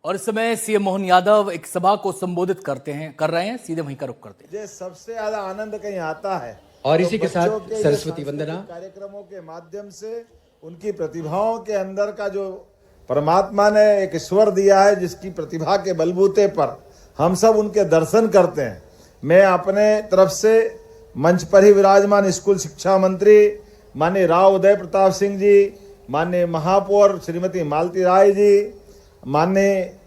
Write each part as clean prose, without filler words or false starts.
और इस समय सीएम मोहन यादव एक सभा को संबोधित कर रहे हैं, सीधे वहीं का रुख करते हैं। ये सबसे ज्यादा आनंद कहीं आता है और इसी के साथ के सरस्वती वंदना कार्यक्रमों के माध्यम से उनकी प्रतिभाओं के अंदर का जो परमात्मा ने एक ईश्वर दिया है, जिसकी प्रतिभा के बलबूते पर हम सब उनके दर्शन करते हैं। मैं अपने तरफ से मंच पर ही विराजमान स्कूल शिक्षा मंत्री माननीय राव उदय प्रताप सिंह जी, माननीय महापौर श्रीमती मालती राय जी, माननीय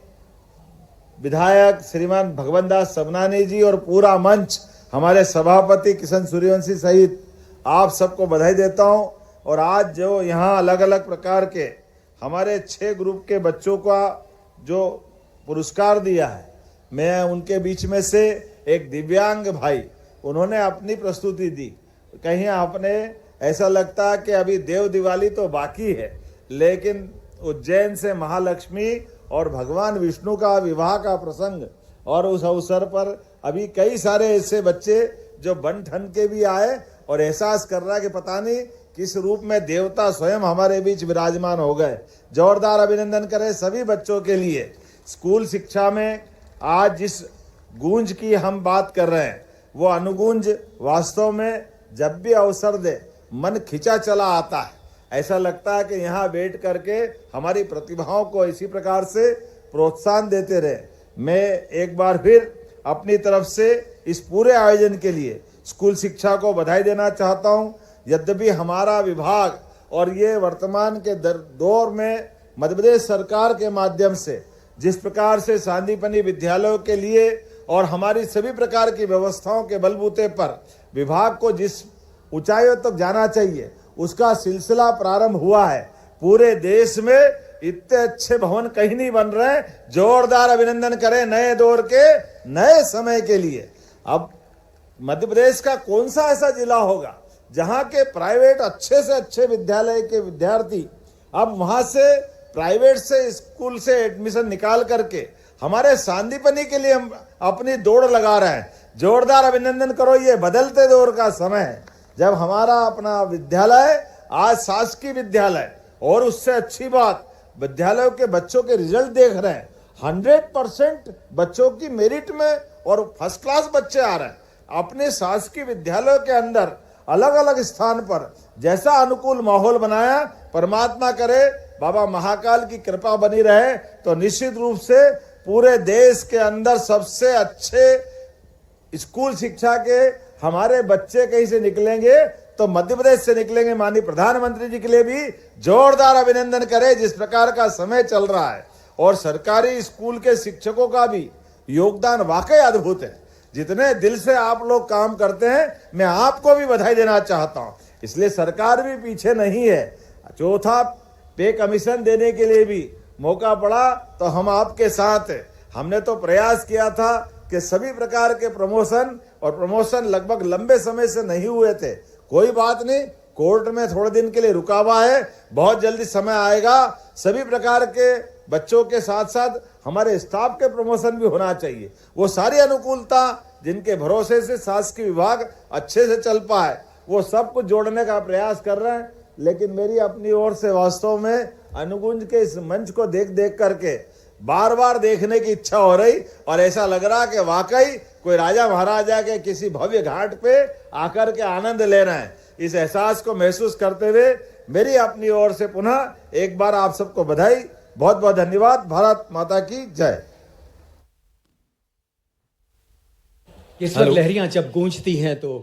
विधायक श्रीमान भगवंत दास सबनानी जी और पूरा मंच, हमारे सभापति किशन सूर्यवंशी सहित आप सबको बधाई देता हूं। और आज जो यहाँ अलग अलग प्रकार के हमारे 6 ग्रुप के बच्चों का जो पुरस्कार दिया है, मैं उनके बीच में से एक दिव्यांग भाई, उन्होंने अपनी प्रस्तुति दी। कहीं आपने ऐसा लगता है कि अभी देव दिवाली तो बाकी है, लेकिन उज्जैन से महालक्ष्मी और भगवान विष्णु का विवाह का प्रसंग, और उस अवसर पर अभी कई सारे ऐसे बच्चे जो बन ठन के भी आए और एहसास कर रहा है कि पता नहीं किस रूप में देवता स्वयं हमारे बीच विराजमान हो गए। जोरदार अभिनंदन करें सभी बच्चों के लिए। स्कूल शिक्षा में आज जिस गूंज की हम बात कर रहे हैं, वो अनुगूंज वास्तव में जब भी अवसर दे मन खिंचा चला आता है। ऐसा लगता है कि यहाँ बैठ करके हमारी प्रतिभाओं को इसी प्रकार से प्रोत्साहन देते रहे। मैं एक बार फिर अपनी तरफ से इस पूरे आयोजन के लिए स्कूल शिक्षा को बधाई देना चाहता हूँ। यद्यपि हमारा विभाग और ये वर्तमान के दौर में मध्य प्रदेश सरकार के माध्यम से जिस प्रकार से सांदीपनी विद्यालयों के लिए और हमारी सभी प्रकार की व्यवस्थाओं के बलबूते पर विभाग को जिस ऊंचाइयों तक जाना चाहिए, उसका सिलसिला प्रारंभ हुआ है। पूरे देश में इतने अच्छे भवन कहीं नहीं बन रहे। जोरदार अभिनंदन करें नए दौर के नए समय के लिए। अब मध्य प्रदेश का कौन सा ऐसा जिला होगा जहां के प्राइवेट अच्छे से अच्छे विद्यालय के विद्यार्थी अब वहां से प्राइवेट से स्कूल से एडमिशन निकाल करके हमारे सांदीपनी के लिए हम अपनी दौड़ लगा रहे हैं। जोरदार अभिनंदन करो। ये बदलते दौर का समय है जब हमारा अपना विद्यालय आज शासकीय विद्यालय, और उससे अच्छी बात विद्यालयों के बच्चों के रिजल्ट देख रहे हैं। 100% बच्चों की मेरिट में और फर्स्ट क्लास बच्चे आ रहे हैं। अपने शासकीय विद्यालयों के अंदर अलग अलग स्थान पर जैसा अनुकूल माहौल बनाया, परमात्मा करे बाबा महाकाल की कृपा बनी रहे तो निश्चित रूप से पूरे देश के अंदर सबसे अच्छे स्कूल शिक्षा के हमारे बच्चे कहीं से निकलेंगे तो मध्य प्रदेश से निकलेंगे। माननीय प्रधानमंत्री जी के लिए भी जोरदार अभिनंदन करें। जिस प्रकार का समय चल रहा है और सरकारी स्कूल के शिक्षकों का भी योगदान वाकई अद्भुत है। जितने दिल से आप लोग काम करते हैं, मैं आपको भी बधाई देना चाहता हूं। इसलिए सरकार भी पीछे नहीं है। चौथा पे कमीशन देने के लिए भी मौका पड़ा तो हम आपके साथ हैं। हमने तो प्रयास किया था कि सभी प्रकार के प्रमोशन लगभग लंबे समय से नहीं हुए थे। कोई बात नहीं, कोर्ट में थोड़े दिन के लिए रुका हुआ है, बहुत जल्दी समय आएगा। सभी प्रकार के बच्चों के साथ साथ हमारे स्टाफ के प्रमोशन भी होना चाहिए। वो सारी अनुकूलता जिनके भरोसे से शासकीय विभाग अच्छे से चल पाए, वो सब कुछ जोड़ने का प्रयास कर रहे हैं। लेकिन मेरी अपनी ओर से वास्तव में अनुगुंज के इस मंच को देख देख करके बार बार देखने की इच्छा हो रही, और ऐसा लग रहा कि वाकई कोई राजा महाराजा के किसी भव्य घाट पे आकर के आनंद ले रहे हैं। इस एहसास को महसूस करते हुए मेरी अपनी ओर से पुनः एक बार आप सबको बधाई। बहुत बहुत धन्यवाद। भारत माता की जय। इस वक्त लहरियां जब गूंजती हैं तो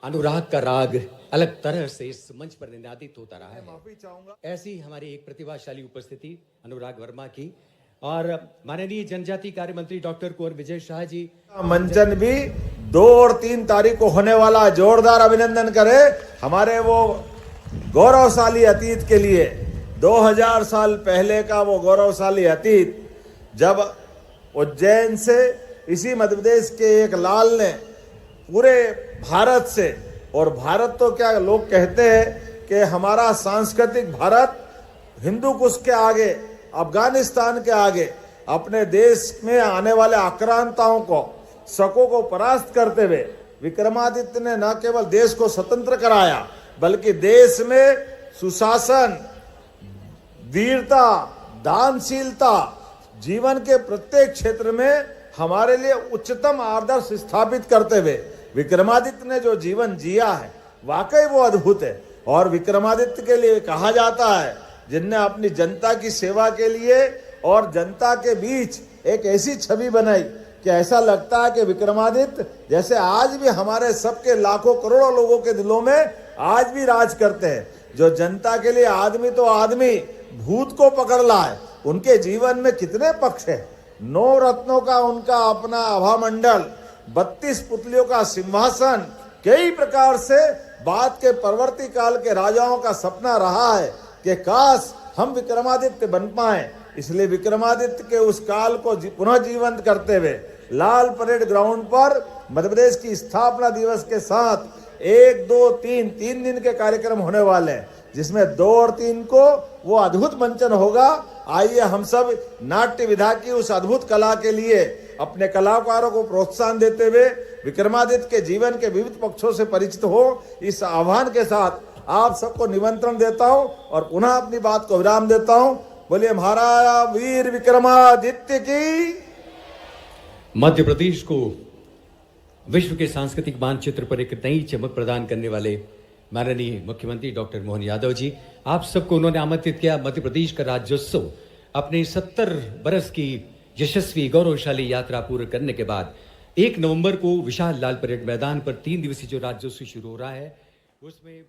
अनुराग का राग अलग तरह से इस मंच पर निनादित होता रहा है। ऐसी हमारी एक प्रतिभाशाली उपस्थिति अनुराग वर्मा की, और माननीय जनजाति कार्य मंत्री डॉक्टर कुंवर विजय शाह जी मंचन भी 2 और 3 तारीख को होने वाला। जोरदार अभिनंदन करें हमारे वो गौरवशाली अतीत के लिए। 2000 साल पहले का वो गौरवशाली अतीत, जब उज्जैन से इसी मध्य प्रदेश के एक लाल ने पूरे भारत से, और भारत तो क्या लोग कहते हैं कि हमारा सांस्कृतिक भारत हिंदू कुश के आगे, अफगानिस्तान के आगे, अपने देश में आने वाले आक्रांताओं को, शकों को परास्त करते हुए विक्रमादित्य ने न केवल देश को स्वतंत्र कराया, बल्कि देश में सुशासन, वीरता, दानशीलता, जीवन के प्रत्येक क्षेत्र में हमारे लिए उच्चतम आदर्श स्थापित करते हुए विक्रमादित्य ने जो जीवन जिया है वाकई वो अद्भुत है। और विक्रमादित्य के लिए कहा जाता है जिनने अपनी जनता की सेवा के लिए और जनता के बीच एक ऐसी छवि बनाई कि ऐसा लगता है कि विक्रमादित्य जैसे आज भी हमारे सबके लाखों करोड़ों लोगों के दिलों में आज भी राज करते हैं। जो जनता के लिए आदमी तो आदमी भूत को पकड़ लाए। उनके जीवन में कितने पक्ष है। 9 रत्नों का उनका अपना आभा मंडल, 32 पुतलियों का सिंहासन, कई प्रकार से बात के परवर्ती काल के राजाओं का सपना रहा है कि काश हम विक्रमादित्य बन पाए। इसलिए विक्रमादित्य के उस काल को पुनः जीवंत करते हुए लाल परेड ग्राउंड पर मध्य प्रदेश की स्थापना दिवस के साथ 1, 2, 3 दिन के कार्यक्रम होने वाले हैं, जिसमें 2 और 3 को वो अद्भुत मंचन होगा। आइए हम सब नाट्य विधा की उस अद्भुत कला के लिए अपने कलाकारों को प्रोत्साहन देते हुए विक्रमादित्य के जीवन के विविध पक्षों से परिचित हो, इस आह्वान के साथ आप सबको निमंत्रण देता हूं और पुनः अपनी बात को विराम देता हूं। बोलिए महाराज वीर विक्रमादित्य की। मध्य प्रदेश को विश्व के सांस्कृतिक मानचित्र पर एक नई चमक प्रदान करने वाले माननीय मुख्यमंत्री डॉक्टर मोहन यादव जी, आप सबको उन्होंने आमंत्रित किया। मध्य प्रदेश का राज्योत्सव अपने 70 बरस की यशस्वी गौरवशाली यात्रा पूर्ण करने के बाद 1 नवंबर को विशाल लाल परेड मैदान पर 3 दिवसीय जो राज्योत्सव शुरू हो रहा है, उसमें